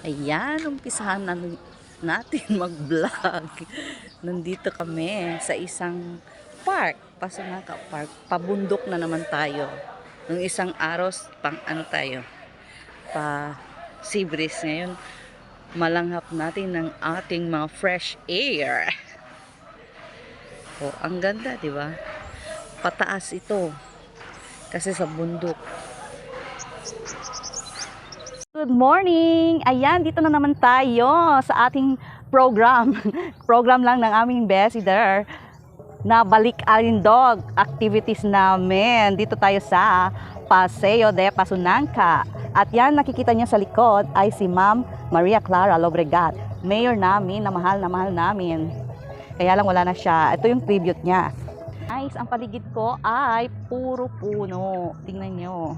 Ayan, umpisahan na natin mag-vlog. Nandito kami sa isang park, Pasunaka Park. Pabundok na naman tayo. Nung isang araw, pang ano tayo, pa sea breeze. Ngayon, malanghap natin ng ating mga fresh air. Oh, ang ganda, di ba? Pataas ito. Kasi sa bundok. Good morning! Ayan, dito na naman tayo sa ating program. Program lang ng aming ambassador na balik alindog activities namin. Dito tayo sa Paseo de Pasunanca. At yan, nakikita niyo sa likod ay si Ma'am Maria Clara Lobregat. Mayor namin na mahal namin. Kaya lang wala na siya. Ito yung tribute niya. Nice, ang paligid ko ay puro puno. Tingnan nyo.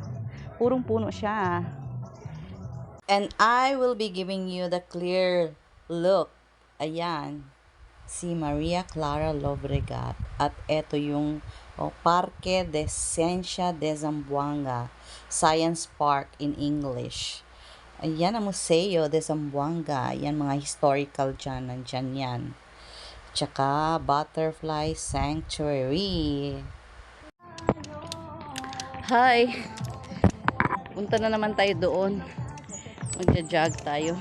Purong puno siya. And I will be giving you the clear look. Ayan. Si Maria Clara Lobregat. At ito yung Parque de Ciencia de Zamboanga. Science Park in English. Ayan ang Museo de Zamboanga. Ayan mga historical dyan. Nandyan yan. Tsaka Butterfly Sanctuary. Hi! Punta na naman tayo doon. Magja-jog tayo.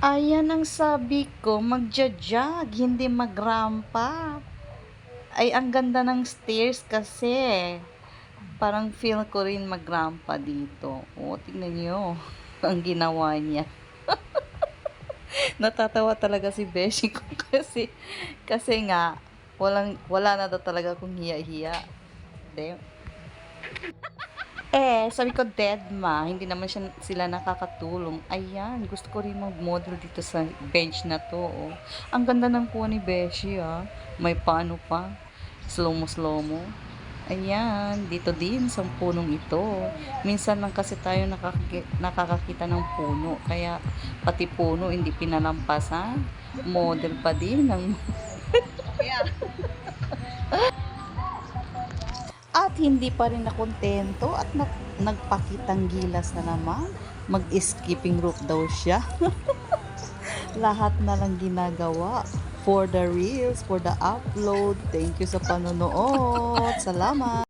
Ayan ang sabi ko, magja-jog, hindi magrampa. Ay, ang ganda ng stairs kasi. Parang feel ko rin magrampa dito. O, tingnan nyo. Ang ginawa niya. Natatawa talaga si Beshi ko kasi nga, wala na daw talaga kung hiya-hiya. Sabi ko, Dedma, hindi naman sila nakakatulong. Ayan, gusto ko rin mag-model dito sa bench na to. Oh. Ang ganda ng kuha ni Beshi, ah. May paano pa. Slow-mo. Ayan, dito din sa punong ito. Minsan lang kasi tayo nakakakita ng puno. Kaya, pati puno, hindi pinalampasan. Model pa din ng... At hindi pa rin nakontento at nagpakitang gilas na naman. Mag-skipping rope daw siya. Lahat na lang ginagawa. For the reels, for the upload. Thank you sa panonood. Salamat.